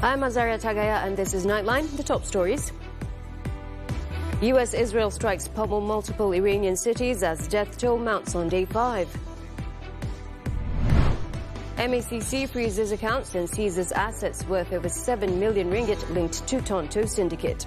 I'm Azaria Tagaya, and this is Nightline, the top stories. US-Israel strikes pummel multiple Iranian cities as death toll mounts on day 5. MACC freezes accounts and seizes assets worth over 7 million ringgit linked to Tonto syndicate.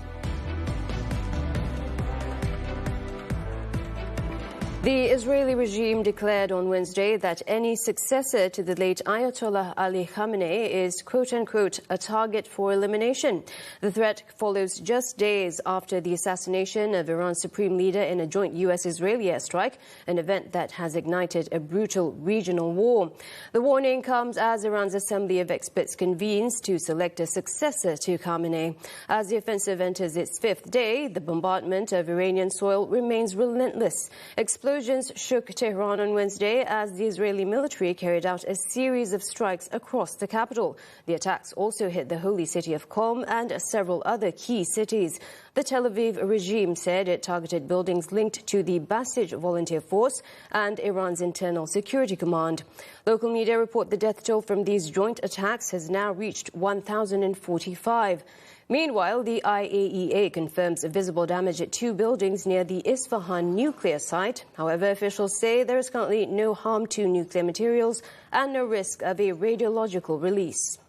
The Israeli regime declared on Wednesday that any successor to the late Ayatollah Ali Khamenei is, quote-unquote, a target for elimination. The threat follows just days after the assassination of Iran's supreme leader in a joint US-Israeli airstrike, an event that has ignited a brutal regional war. The warning comes as Iran's Assembly of Experts convenes to select a successor to Khamenei. As the offensive enters its 5th day, the bombardment of Iranian soil remains relentless. Explosions shook Tehran on Wednesday as the Israeli military carried out a series of strikes across the capital. The attacks also hit the holy city of Qom and several other key cities. The Tel Aviv regime said it targeted buildings linked to the Basij volunteer force and Iran's internal security command. Local media report the death toll from these joint attacks has now reached 1,045. Meanwhile, the IAEA confirms visible damage at 2 buildings near the Isfahan nuclear site. However, officials say there is currently no harm to nuclear materials and no risk of a radiological release.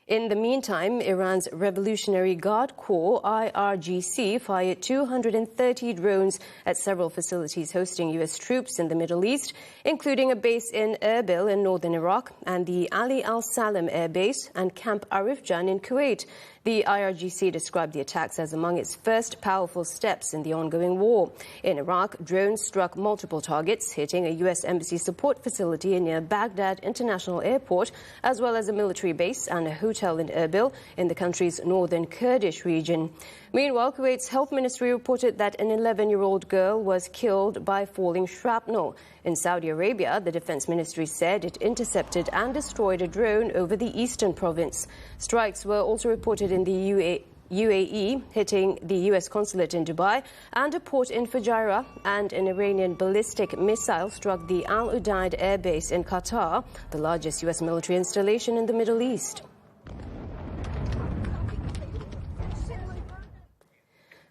In the meantime, Iran's Revolutionary Guard Corps, IRGC, fired 230 drones at several facilities hosting U.S. troops in the Middle East, including a base in Erbil in northern Iraq and the Ali al-Salam Air Base and Camp Arifjan in Kuwait. The IRGC described the attacks as among its first powerful steps in the ongoing war. In Iraq, drones struck multiple targets, hitting a U.S. embassy support facility near Baghdad International Airport, as well as a military base and a hotel in Erbil in the country's northern Kurdish region. Meanwhile, Kuwait's health ministry reported that an 11-year-old girl was killed by falling shrapnel. In Saudi Arabia, the defense ministry said it intercepted and destroyed a drone over the eastern province. Strikes were also reported in the UAE, hitting the U.S. consulate in Dubai and a port in Fujairah, and an Iranian ballistic missile struck the Al Udeid air base in Qatar, the largest U.S. military installation in the Middle East.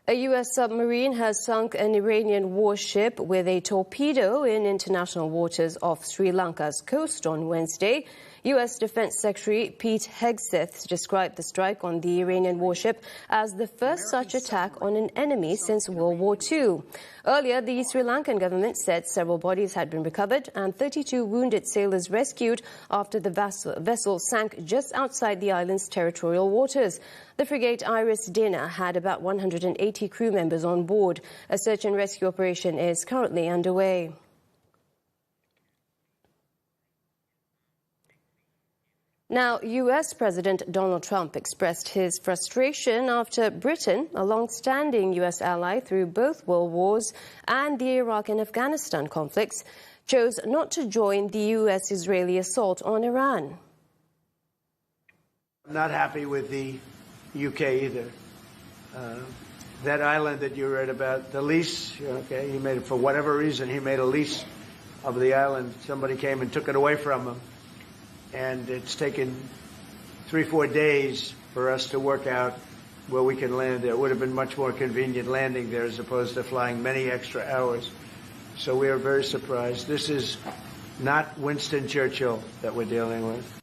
A U.S. submarine has sunk an Iranian warship with a torpedo in international waters off Sri Lanka's coast on Wednesday. U.S. Defense Secretary Pete Hegseth described the strike on the Iranian warship as the first such attack on an enemy since World War II. Earlier, the Sri Lankan government said several bodies had been recovered and 32 wounded sailors rescued after the vessel sank just outside the island's territorial waters. The frigate Iris Dena had about 180 crew members on board. A search and rescue operation is currently underway. Now, U.S. President Donald Trump expressed his frustration after Britain, a long-standing U.S. ally through both world wars and the Iraq and Afghanistan conflicts, chose not to join the U.S.-Israeli assault on Iran. I'm not happy with the U.K. either. That island that you read about, the lease, okay, he made it for whatever reason, he made a lease of the island. Somebody came and took it away from him. And it's taken 3-4 days for us to work out where we can land there. It would have been much more convenient landing there as opposed to flying many extra hours. So we are very surprised. This is not Winston Churchill that we're dealing with.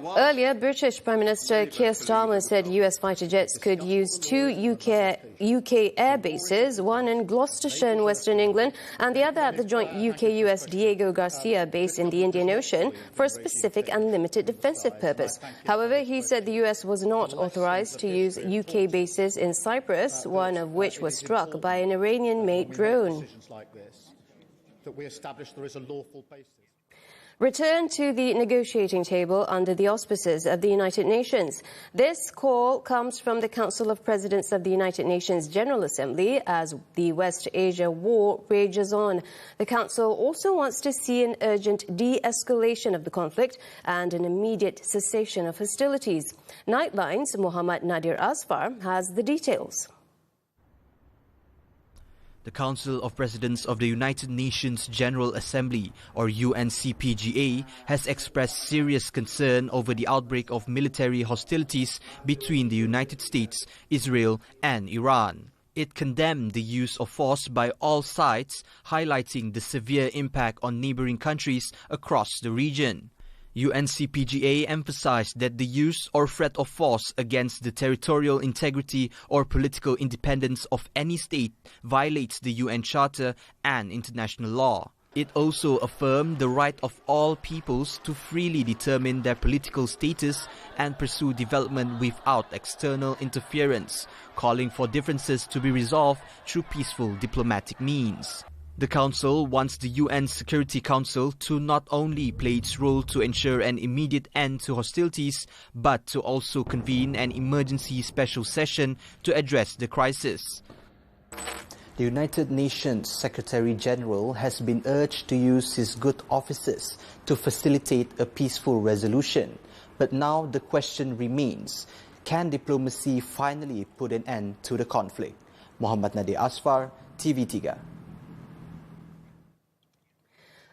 Earlier, British Prime Minister Keir Starmer said U.S. fighter jets could use 2 UK air bases, one in Gloucestershire in Western England and the other at the joint UK-US Diego Garcia base in the Indian Ocean for a specific and limited defensive purpose. However, he said the U.S. was not authorized to use UK bases in Cyprus, one of which was struck by an Iranian-made drone. Return to the negotiating table under the auspices of the United Nations. This call comes from the Council of Presidents of the United Nations General Assembly as the West Asia war rages on. The Council also wants to see an urgent de-escalation of the conflict and an immediate cessation of hostilities. Nightline's Mohammad Nadir Asfar has the details. The Council of Presidents of the United Nations General Assembly, or UNCPGA, has expressed serious concern over the outbreak of military hostilities between the United States, Israel and Iran. It condemned the use of force by all sides, highlighting the severe impact on neighboring countries across the region. UNCPGA emphasized that the use or threat of force against the territorial integrity or political independence of any state violates the UN Charter and international law. It also affirmed the right of all peoples to freely determine their political status and pursue development without external interference, calling for differences to be resolved through peaceful diplomatic means. The Council wants the UN Security Council to not only play its role to ensure an immediate end to hostilities, but to also convene an emergency special session to address the crisis. The United Nations Secretary General has been urged to use his good offices to facilitate a peaceful resolution. But now the question remains, can diplomacy finally put an end to the conflict? Muhammad Nadir Asfar, TV3.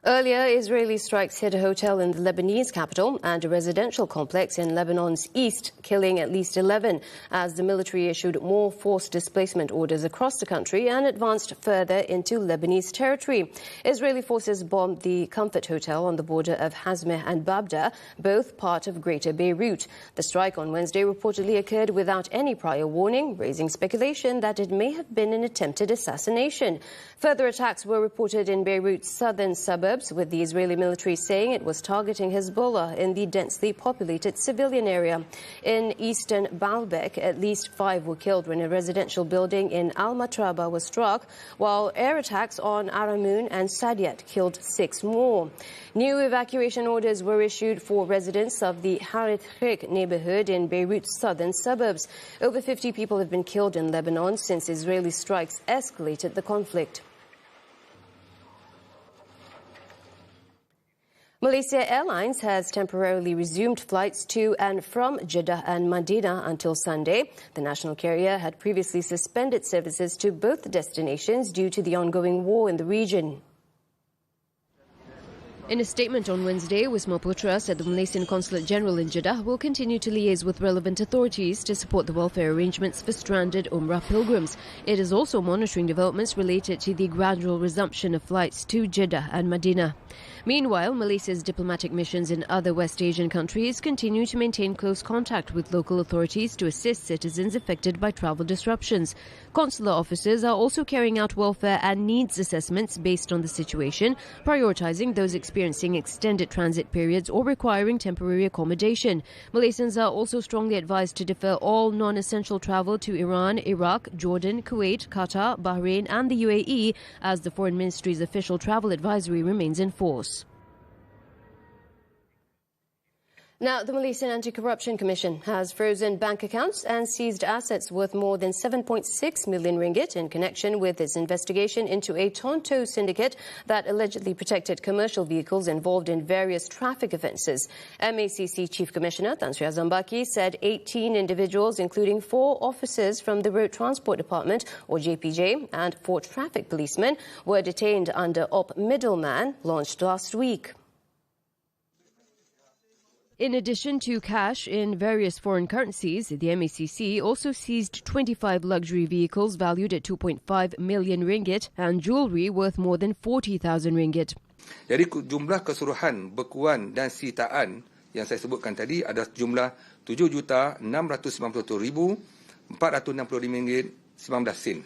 Earlier, Israeli strikes hit a hotel in the Lebanese capital and a residential complex in Lebanon's east, killing at least 11, as the military issued more forced displacement orders across the country and advanced further into Lebanese territory. Israeli forces bombed the Comfort Hotel on the border of Hazmeh and Babda, both part of Greater Beirut. The strike on Wednesday reportedly occurred without any prior warning, raising speculation that it may have been an attempted assassination. Further attacks were reported in Beirut's southern suburbs, with the Israeli military saying it was targeting Hezbollah in the densely populated civilian area. In eastern Baalbek, at least 5 were killed when a residential building in Al-Matraba was struck, while air attacks on Aramoun and Sadiat killed 6 more. New evacuation orders were issued for residents of the Harith Khik neighborhood in Beirut's southern suburbs. Over 50 people have been killed in Lebanon since Israeli strikes escalated the conflict. Malaysia Airlines has temporarily resumed flights to and from Jeddah and Medina until Sunday. The national carrier had previously suspended services to both destinations due to the ongoing war in the region. In a statement on Wednesday, Wisma Putra said the Malaysian Consulate General in Jeddah will continue to liaise with relevant authorities to support the welfare arrangements for stranded Umrah pilgrims. It is also monitoring developments related to the gradual resumption of flights to Jeddah and Medina. Meanwhile, Malaysia's diplomatic missions in other West Asian countries continue to maintain close contact with local authorities to assist citizens affected by travel disruptions. Consular officers are also carrying out welfare and needs assessments based on the situation, prioritizing those experiencing extended transit periods or requiring temporary accommodation. Malaysians are also strongly advised to defer all non-essential travel to Iran, Iraq, Jordan, Kuwait, Qatar, Bahrain and the UAE, as the Foreign Ministry's official travel advisory remains in force. Now, the Malaysian Anti-Corruption Commission has frozen bank accounts and seized assets worth more than 7.6 million ringgit in connection with its investigation into a Tonto syndicate that allegedly protected commercial vehicles involved in various traffic offences. MACC Chief Commissioner Tan Sri Azambaki said 18 individuals, including 4 officers from the Road Transport Department, or JPJ, and 4 traffic policemen, were detained under Op Middleman, launched last week. In addition to cash in various foreign currencies, the MACC also seized 25 luxury vehicles valued at 2.5 million ringgit and jewellery worth more than 40,000 ringgit. Jadi jumlah keseluruhan bekuan dan sitaan yang saya sebutkan tadi adalah jumlah RM7,690,465.19.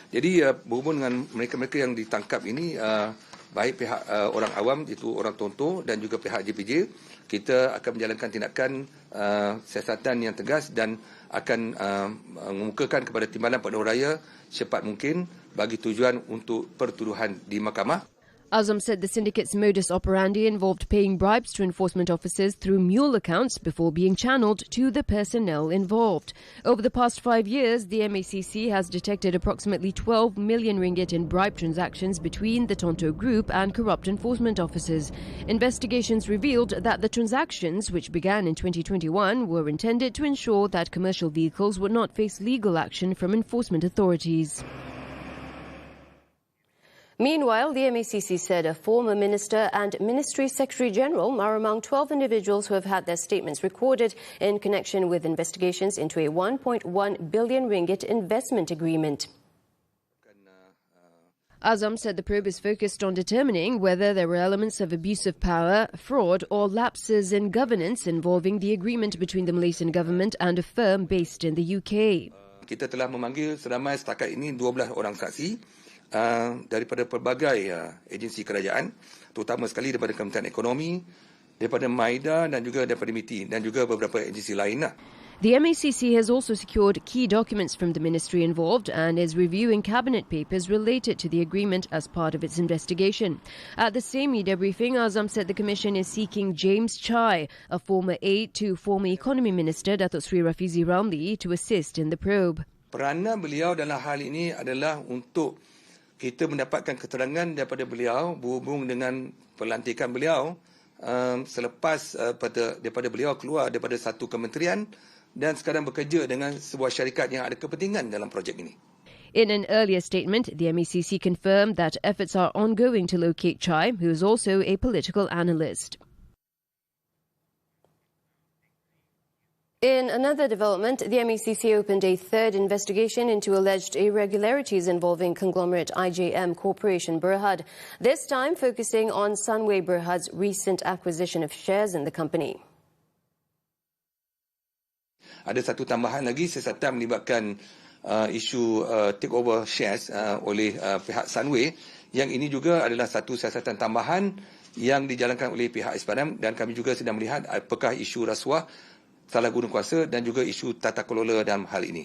Jadi berhubung dengan mereka-mereka yang ditangkap ini, baik pihak orang awam, iaitu orang Tonto, dan juga pihak JPJ, kita akan menjalankan tindakan siasatan yang tegas dan akan mengemukakan kepada Timbalan Penuh Raya secepat mungkin bagi tujuan untuk pertuduhan di mahkamah. Azam said the syndicate's modus operandi involved paying bribes to enforcement officers through mule accounts before being channeled to the personnel involved. Over the past 5 years, the MACC has detected approximately 12 million ringgit in bribe transactions between the Tonto Group and corrupt enforcement officers. Investigations revealed that the transactions, which began in 2021, were intended to ensure that commercial vehicles would not face legal action from enforcement authorities. Meanwhile, the MACC said a former minister and Ministry Secretary General are among 12 individuals who have had their statements recorded in connection with investigations into a 1.1 billion ringgit investment agreement. Azam said the probe is focused on determining whether there were elements of abuse of power, fraud or lapses in governance involving the agreement between the Malaysian government and a firm based in the UK. Kita telah memanggil seramai setakat ini 12 orang saksi daripada pelbagai agensi kerajaan, terutama sekali daripada Kementerian Ekonomi, daripada MAIDA dan juga daripada MITI dan juga beberapa agensi lain. The MACC has also secured key documents from the ministry involved and is reviewing cabinet papers related to the agreement as part of its investigation. At the same media briefing, Azam said the commission is seeking James Chai, a former aide to former Economy Minister Datuk Sri Rafizi Ramli, to assist in the probe. Peranan beliau dalam hal ini adalah untuk kita mendapatkan keterangan daripada beliau berhubung dengan pelantikan beliau selepas daripada beliau keluar daripada satu kementerian dan sekarang bekerja dengan sebuah syarikat yang ada kepentingan dalam projek ini. In an earlier statement, the MACC confirmed that efforts are ongoing to locate Chai, who is also a political analyst. In another development, the MACC opened a third investigation into alleged irregularities involving conglomerate IJM Corporation Berhad, this time focusing on Sunway Berhad's recent acquisition of shares in the company. Ada satu tambahan lagi siasatan melibatkan isu takeover shares oleh pihak Sunway, yang ini juga adalah satu siasatan tambahan yang dijalankan oleh pihak Ispadam dan kami juga sedang melihat apakah isu rasuah, salah guna kuasa dan juga isu tata kelola dalam hal ini.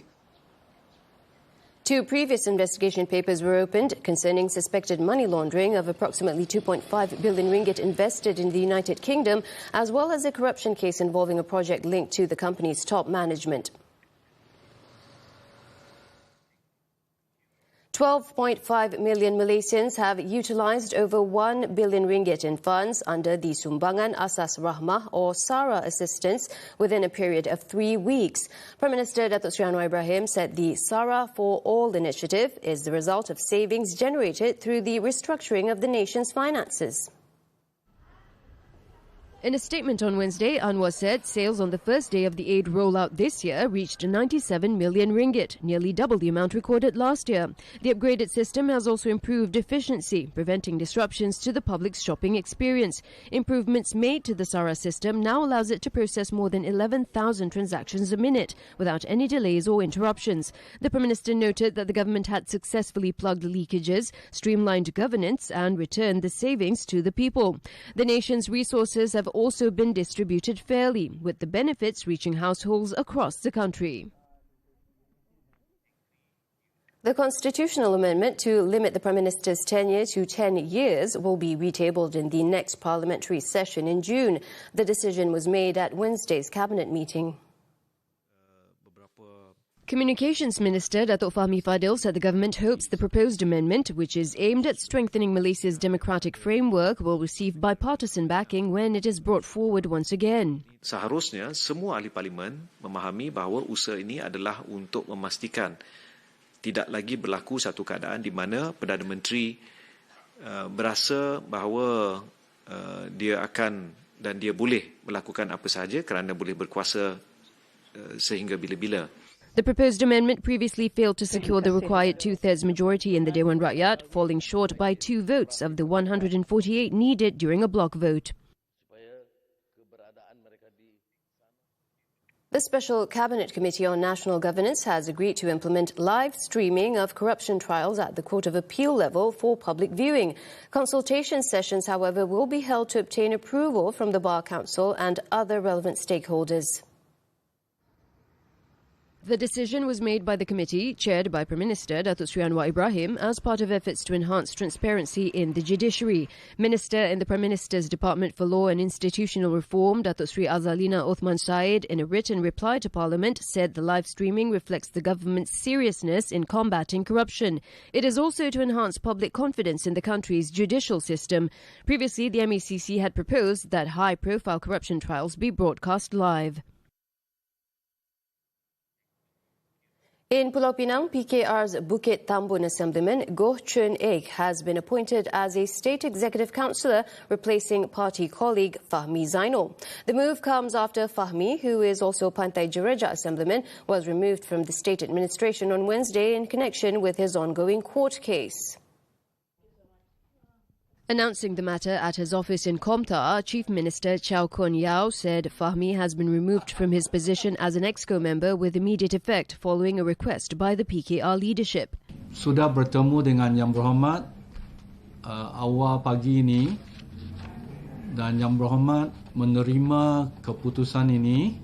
Two previous investigation papers were opened concerning suspected money laundering of approximately 2.5 billion ringgit invested in the United Kingdom, as well as a corruption case involving a project linked to the company's top management. 12.5 million Malaysians have utilised over 1 billion ringgit in funds under the Sumbangan Asas Rahmah or SARA assistance within a period of 3 weeks. Prime Minister Datuk Sri Anwar Ibrahim said the SARA for All initiative is the result of savings generated through the restructuring of the nation's finances. In a statement on Wednesday, Anwar said sales on the first day of the aid rollout this year reached 97 million ringgit, nearly double the amount recorded last year. The upgraded system has also improved efficiency, preventing disruptions to the public's shopping experience. Improvements made to the SARA system now allows it to process more than 11,000 transactions a minute without any delays or interruptions. The Prime Minister noted that the government had successfully plugged leakages, streamlined governance and returned the savings to the people. The nation's resources have also been distributed fairly, with the benefits reaching households across the country. The constitutional amendment to limit the Prime Minister's tenure to 10 years will be retabled in the next parliamentary session in June. The decision was made at Wednesday's cabinet meeting. Communications Minister Datuk Fahmi Fadil said the government hopes the proposed amendment, which is aimed at strengthening Malaysia's democratic framework, will receive bipartisan backing when it is brought forward once again. Seharusnya semua ahli parlimen memahami bahawa usaha ini adalah untuk memastikan tidak lagi berlaku satu keadaan di mana Perdana Menteri berasa bahawa dia akan dan dia boleh melakukan apa sahaja kerana boleh berkuasa sehingga bila-bila. The proposed amendment previously failed to secure the required two-thirds majority in the Dewan Rakyat, falling short by 2 votes of the 148 needed during a block vote. The Special Cabinet Committee on National Governance has agreed to implement live streaming of corruption trials at the Court of Appeal level for public viewing. Consultation sessions, however, will be held to obtain approval from the Bar Council and other relevant stakeholders. The decision was made by the committee, chaired by Prime Minister Datuk Sri Anwar Ibrahim, as part of efforts to enhance transparency in the judiciary. Minister in the Prime Minister's Department for Law and Institutional Reform, Datuk Sri Azalina Othman Said, in a written reply to Parliament, said the live streaming reflects the government's seriousness in combating corruption. It is also to enhance public confidence in the country's judicial system. Previously, the MECC had proposed that high-profile corruption trials be broadcast live. In Pulau Pinang, PKR's Bukit Tambun Assemblyman Goh Chun Ek has been appointed as a state executive councillor, replacing party colleague Fahmi Zainul. The move comes after Fahmi, who is also Pantai Jereja Assemblyman, was removed from the state administration on Wednesday in connection with his ongoing court case. Announcing the matter at his office in Komtar, Chief Minister Chow Kon Yeow said Fahmi has been removed from his position as an EXCO member with immediate effect following a request by the PKR leadership. Sudah bertemu dengan Yang Berhormat awal pagi ini dan Yang Berhormat menerima keputusan ini.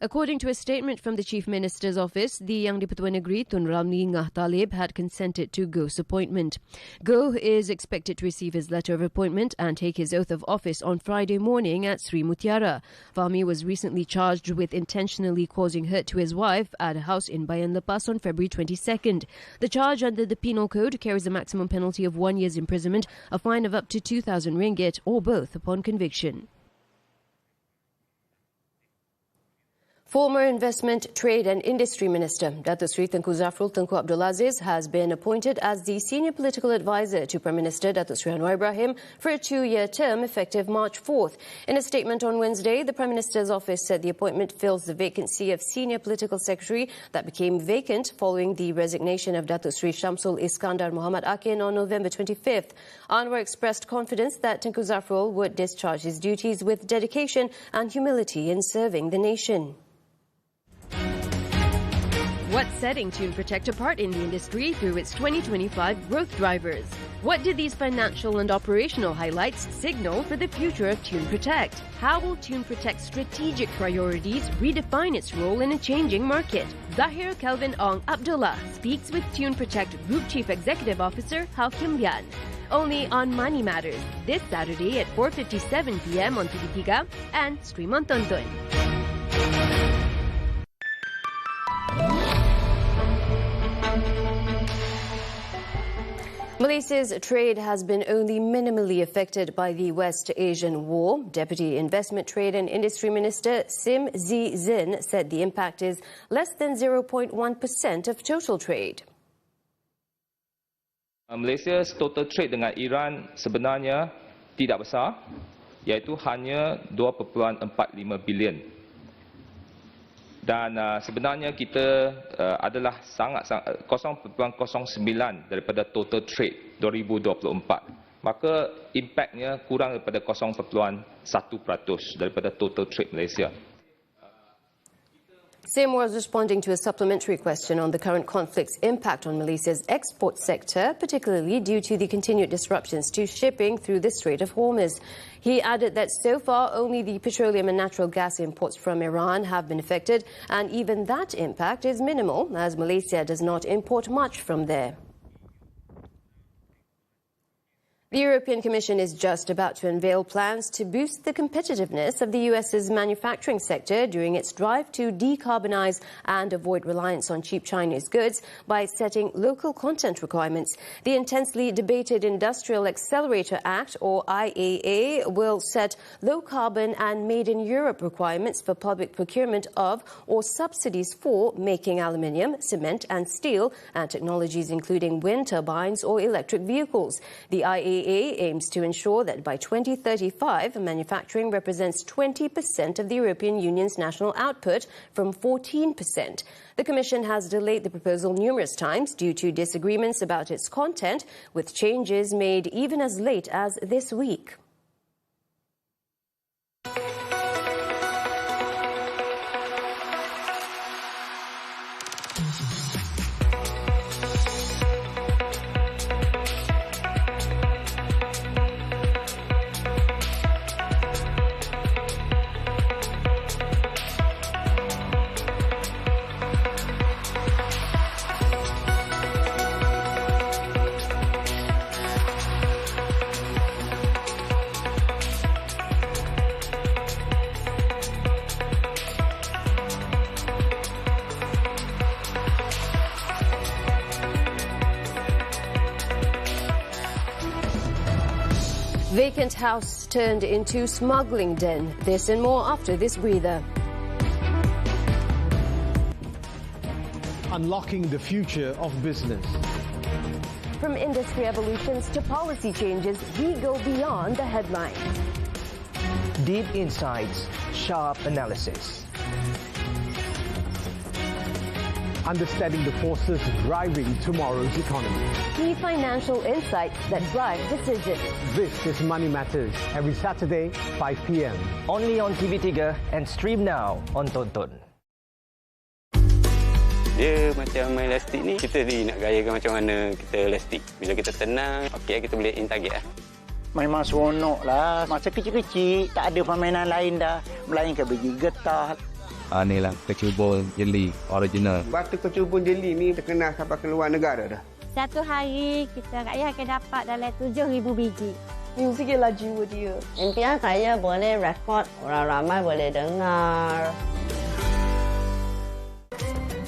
According to a statement from the Chief Minister's office, the Yang di-Pertua Negeri Tun Ramli Ngah Talib had consented to Goh's appointment. Goh is expected to receive his letter of appointment and take his oath of office on Friday morning at Sri Mutiara. Fahmi was recently charged with intentionally causing hurt to his wife at a house in Bayan Lepas on February 22nd. The charge under the Penal Code carries a maximum penalty of 1 year's imprisonment, a fine of up to 2,000 ringgit or both upon conviction. Former Investment, Trade and Industry Minister Datuk Seri Tengku Zafrul Tengku Abdul Aziz has been appointed as the senior political advisor to Prime Minister Datuk Seri Anwar Ibrahim for a 2-year term effective March 4th. In a statement on Wednesday, the Prime Minister's office said the appointment fills the vacancy of senior political secretary that became vacant following the resignation of Datuk Seri Shamsul Iskandar Muhammad Akin on November 25th. Anwar expressed confidence that Tengku Zafrul would discharge his duties with dedication and humility in serving the nation. What's setting Tune Protect apart in the industry through its 2025 growth drivers? What did these financial and operational highlights signal for the future of Tune Protect? How will Tune Protect's strategic priorities redefine its role in a changing market? Zahir Kelvin Ong Abdullah speaks with Tune Protect Group Chief Executive Officer Hao Kim Lian. Only on Money Matters, this Saturday at 4:57 p.m. on TV3 and stream on Tonton. Malaysia's trade has been only minimally affected by the West Asian War. Deputy Investment, Trade and Industry Minister Sim Zi Zin said the impact is less than 0.1% of total trade. Malaysia's total trade dengan Iran sebenarnya tidak besar, iaitu hanya 2.45 bilion. Dan sebenarnya kita adalah sangat 0.09 daripada total trade 2024. Maka impaknya kurang daripada 0.1% daripada total trade Malaysia. Sim was responding to a supplementary question on the current conflict's impact on Malaysia's export sector, particularly due to the continued disruptions to shipping through the Strait of Hormuz. He added that so far only the petroleum and natural gas imports from Iran have been affected, and even that impact is minimal as Malaysia does not import much from there. The European Commission is just about to unveil plans to boost the competitiveness of the US's manufacturing sector during its drive to decarbonize and avoid reliance on cheap Chinese goods by setting local content requirements. The intensely debated Industrial Accelerator Act, or IAA, will set low-carbon and made-in-Europe requirements for public procurement of or subsidies for making aluminium, cement and steel and technologies including wind turbines or electric vehicles. The IAA aims to ensure that by 2035, manufacturing represents 20% of the European Union's national output from 14%. The Commission has delayed the proposal numerous times due to disagreements about its content, with changes made even as late as this week. Vacant house turned into smuggling den. This and more after this breather. unlocking the future of business. From industry evolutions to policy changes, we go beyond the headlines. Deep insights, sharp analysis. Understanding the forces driving tomorrow's economy. Key financial insights that drive decisions. This is Money Matters, every Saturday, 5 p.m. Only on TV3 and stream now on Tonton. Dia macam main elastik ni, kita ni nak gayakan macam mana kita elastik. Bila kita tenang, okey kita boleh in target lah. Memang seronok lah. Masa kecil-kecil, tak ada permainan lain dah. Melainkan biji getah. Ni lah, kecubung jeli original. Batu kecubung jeli ni terkenal sampai ke luar negara dah. Satu hari, kita rakyat akan dapat dalam 7,000 biji. Muzik yang laju dia. Impian saya boleh rekod, orang ramai boleh dengar.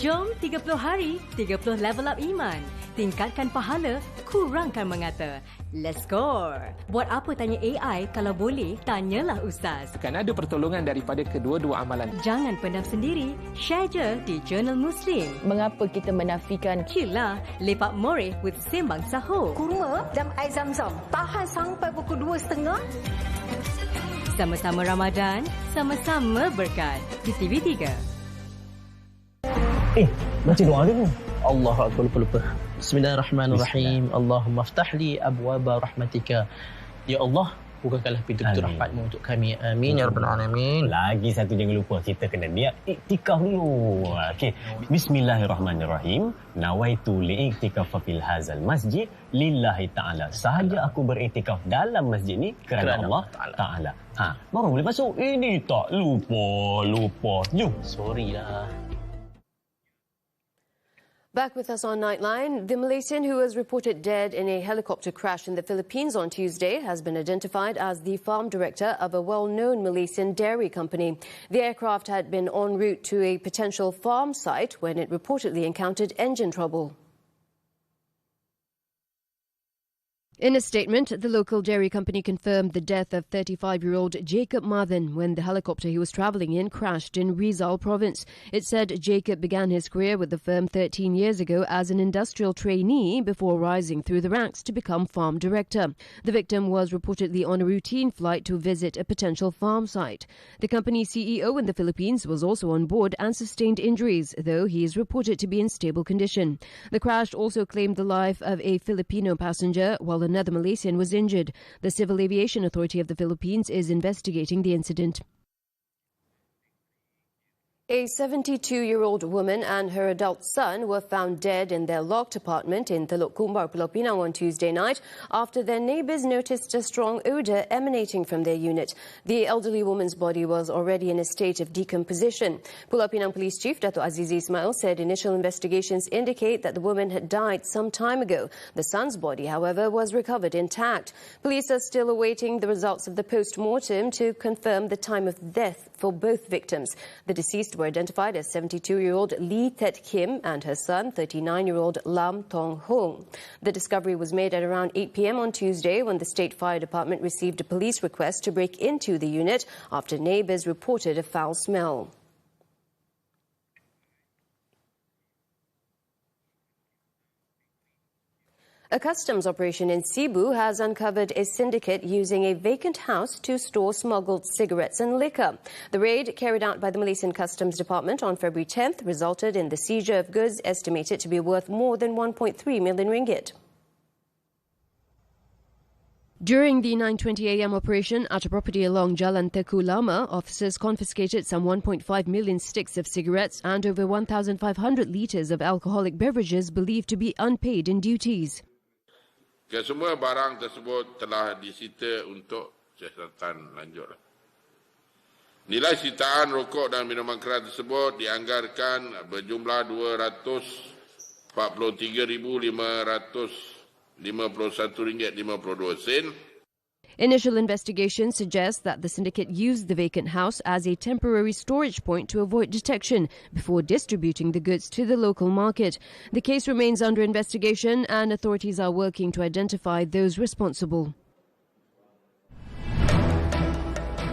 Jom 30 hari, 30 level up iman. Tingkatkan pahala, kurangkan mengata. Let's score. Buat apa tanya AI kalau boleh, tanyalah Ustaz. Akan ada pertolongan daripada kedua-dua amalan. Jangan pendam sendiri, share je di Jurnal Muslim. Mengapa kita menafikan? Kila, lepak more with Sembang Sahur. Kurma dan air zam-zam. Tahan sampai pukul 2.30. Sama-sama Ramadan, sama-sama berkat. Di TV3. Baca doa ke? Allah Akbar, lupa. Bismillahirrahmanirrahim. Allahumma aftahli abwaba rahmatika. Ya Allah, bukakanlah pintu-pintu rahmatmu untuk kami. Amin ya rabbal alamin. Lagi satu jangan lupa, kita kena niat iktikaf dulu. Okey. Bismillahirrahmanirrahim. Nawaitu li'iktikaf fil hadzal masjid lillahi ta'ala. Sahaja aku beriktikaf dalam masjid ni kerana Allah Ta'ala. Baru boleh masuk. Ini tak lupa. Jom. Sorry lah. Back with us on Nightline, the Malaysian who was reported dead in a helicopter crash in the Philippines on Tuesday has been identified as the farm director of a well-known Malaysian dairy company. The aircraft had been en route to a potential farm site when it reportedly encountered engine trouble. In a statement, the local dairy company confirmed the death of 35-year-old Jacob Mathan when the helicopter he was travelling in crashed in Rizal province. It said Jacob began his career with the firm 13 years ago as an industrial trainee before rising through the ranks to become farm director. The victim was reportedly on a routine flight to visit a potential farm site. The company's CEO in the Philippines was also on board and sustained injuries, though he is reported to be in stable condition. The crash also claimed the life of a Filipino passenger, while another Malaysian was injured. The Civil Aviation Authority of the Philippines is investigating the incident. A 72-year-old woman and her adult son were found dead in their locked apartment in Teluk Kumbar, Pulau Pinang on Tuesday night after their neighbours noticed a strong odour emanating from their unit. The elderly woman's body was already in a state of decomposition. Pulau Pinang Police Chief Dato' Azizi Ismail said initial investigations indicate that the woman had died some time ago. The son's body, however, was recovered intact. Police are still awaiting the results of the post-mortem to confirm the time of death for both victims. The deceased were identified as 72-year-old Lee Tet Kim and her son, 39-year-old Lam Tong Hong. The discovery was made at around 8 p.m. on Tuesday when the State Fire Department received a police request to break into the unit after neighbours reported a foul smell. A customs operation in Cebu has uncovered a syndicate using a vacant house to store smuggled cigarettes and liquor. The raid carried out by the Malaysian Customs Department on February 10th resulted in the seizure of goods estimated to be worth more than 1.3 million ringgit. During the 9:20 a.m. operation at a property along Jalan Teku Lama, officers confiscated some 1.5 million sticks of cigarettes and over 1,500 litres of alcoholic beverages believed to be unpaid in duties. Semua barang tersebut telah disita untuk siasatan lanjut. Nilai sitaan rokok dan minuman keras tersebut dianggarkan berjumlah RM243,551.52. Initial investigation suggests that the syndicate used the vacant house as a temporary storage point to avoid detection before distributing the goods to the local market. The case remains under investigation and authorities are working to identify those responsible.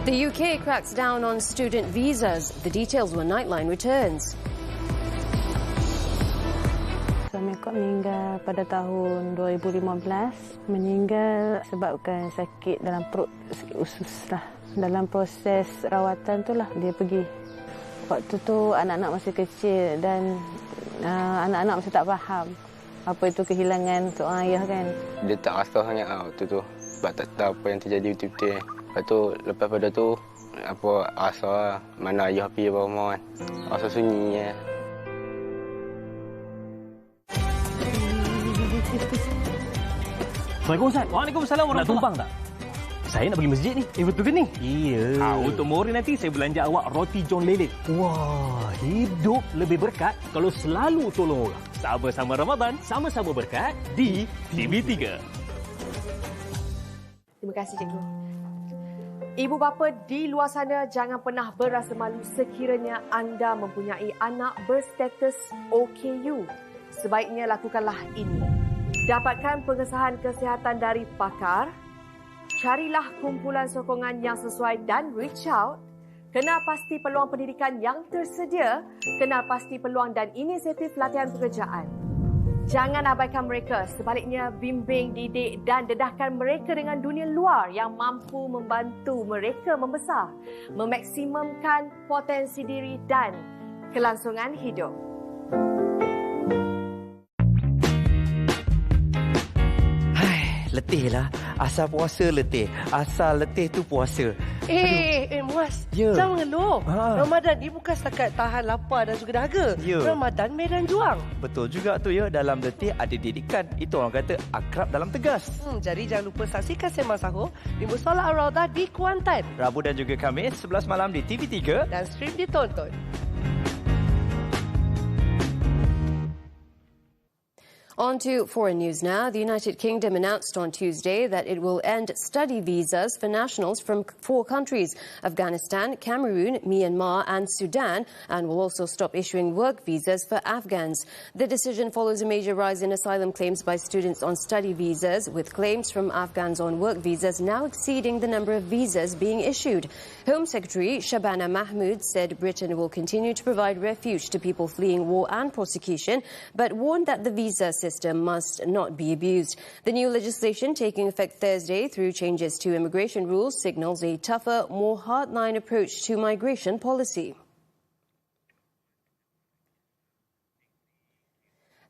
The UK cracks down on student visas. The details when Nightline returns. Mekok meninggal pada tahun 2015. Meninggal sebabkan sakit dalam perut, sakit usus lah. Dalam proses rawatan tu lah dia pergi. Waktu tu anak-anak masih kecil dan anak-anak masih tak faham apa itu kehilangan seorang ayah kan. Dia tak rasa sangat waktu tu sebab tak tahu apa yang terjadi betul-betul. Lepas tu, lepas pada tu, apa rasa mana ayah pergi apa rumah kan. Rasa sunyi ya. Assalamualaikum Ustaz. Waalaikumsalam warahmatullahi. Nak tumpang tak? Saya nak pergi masjid ni. Betul ke ni? Iya. Untuk Mori nanti saya belanja awak roti John Lele. Wah, hidup lebih berkat kalau selalu tolong orang. Sama-sama Ramadan, sama-sama berkat di TV3. Terima kasih cikgu. Ibu bapa di luar sana jangan pernah berasa malu sekiranya anda mempunyai anak berstatus OKU. Sebaiknya lakukanlah ini. Dapatkan pengesahan kesihatan dari pakar. Carilah kumpulan sokongan yang sesuai dan reach out. Kenal pasti peluang pendidikan yang tersedia. Kenal pasti peluang dan inisiatif latihan pekerjaan. Jangan abaikan mereka. Sebaliknya, bimbing, didik dan dedahkan mereka dengan dunia luar yang mampu membantu mereka membesar, memaksimumkan potensi diri dan kelangsungan hidup. Letih lah. Asal puasa letih. Asal letih tu puasa. Muaz. Ya. Jangan mengeluh. Ramadan ni bukan setakat tahan lapar dan juga dahaga. Ya. Ramadan medan juang. Betul juga tu ya. Dalam letih ada didikan. Itu orang kata akrab dalam tegas. Jadi jangan lupa saksikan sembang sahur di Musola Ar-Rawdah di Kuantan. Rabu dan juga Khamis 11 malam di TV3. Dan stream ditonton. On to foreign news now. The United Kingdom announced on Tuesday that it will end study visas for nationals from 4 countries, Afghanistan, Cameroon, Myanmar and Sudan, and will also stop issuing work visas for Afghans. The decision follows a major rise in asylum claims by students on study visas, with claims from Afghans on work visas now exceeding the number of visas being issued. Home Secretary Shabana Mahmood said Britain will continue to provide refuge to people fleeing war and prosecution, but warned that the visa system must not be abused. The new legislation, taking effect Thursday through changes to immigration rules, signals a tougher, more hardline approach to migration policy.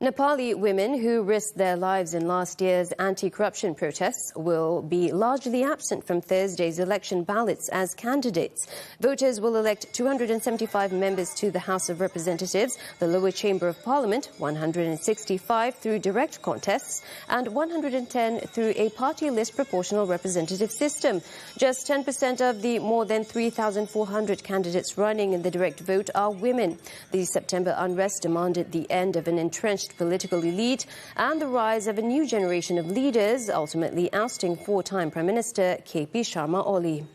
Nepali women who risked their lives in last year's anti-corruption protests will be largely absent from Thursday's election ballots as candidates. Voters will elect 275 members to the House of Representatives, the lower chamber of Parliament, 165 through direct contests, and 110 through a party list proportional representative system. Just 10% of the more than 3,400 candidates running in the direct vote are women. The September unrest demanded the end of an entrenched political elite and the rise of a new generation of leaders, ultimately ousting 4-time Prime Minister KP Sharma Oli.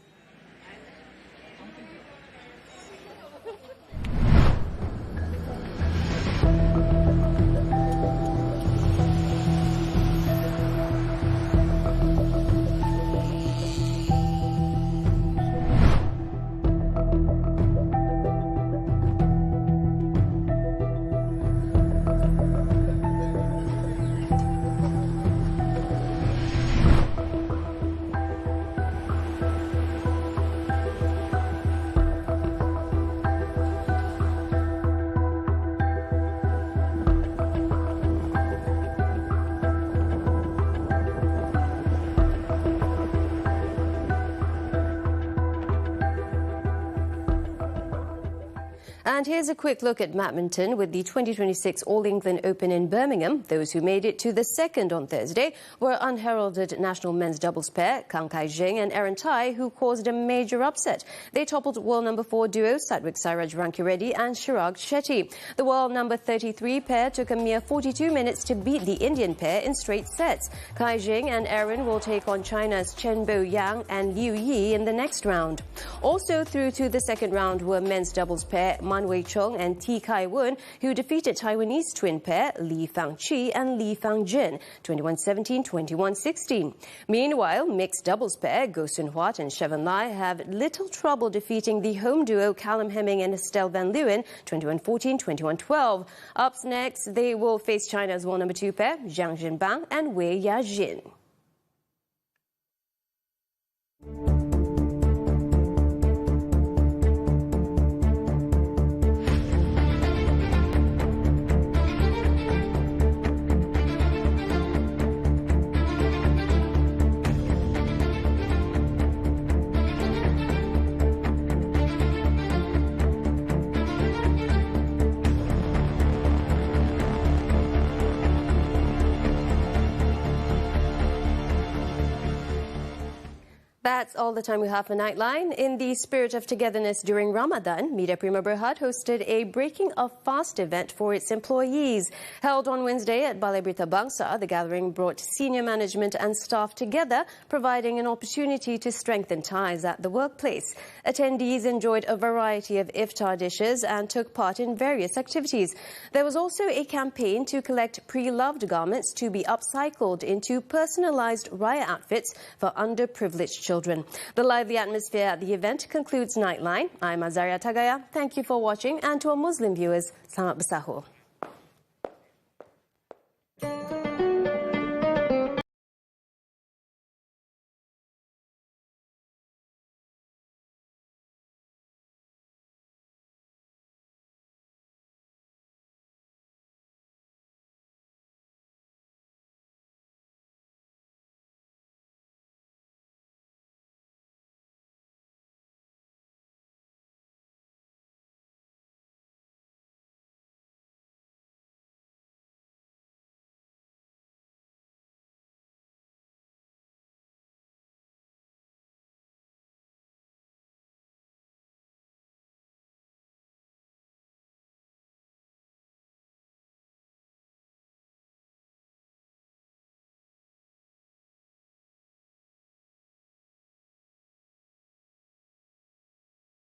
And here's a quick look at badminton with the 2026 All England Open in Birmingham. Those who made it to the second on Thursday were unheralded national men's doubles pair, Kang Kai-jing and Aaron Tai, who caused a major upset. They toppled world number 4 duo Satwik Sairaj Rankireddy and Chirag Shetty. The world number 33 pair took a mere 42 minutes to beat the Indian pair in straight sets. Kai-jing and Aaron will take on China's Chen Bo-yang and Liu Yi in the next round. Also through to the second round were men's doubles pair Man Wei-chong and T. Kai-won, who defeated Taiwanese twin pair Li Fang-chi and Li Fang-jin 21-17, 21-16. Meanwhile, mixed doubles pair Go Sun-hwat and Chevon Lai have little trouble defeating the home duo Callum Hemming and Estelle Van Leeuwen 21-14, 21-12. Up next, they will face China's world number 2 pair Zhang Jinbang and Wei Yajin. That's all the time we have for Nightline. In the spirit of togetherness during Ramadan, Media Prima Berhad hosted a Breaking of Fast event for its employees. Held on Wednesday at Balai Berita Bangsa, the gathering brought senior management and staff together, providing an opportunity to strengthen ties at the workplace. Attendees enjoyed a variety of iftar dishes and took part in various activities. There was also a campaign to collect pre-loved garments to be upcycled into personalized raya outfits for underprivileged children. The lively atmosphere at the event concludes Nightline. I'm Azaria Tagaya. Thank you for watching, and to our Muslim viewers, selamat bersahur.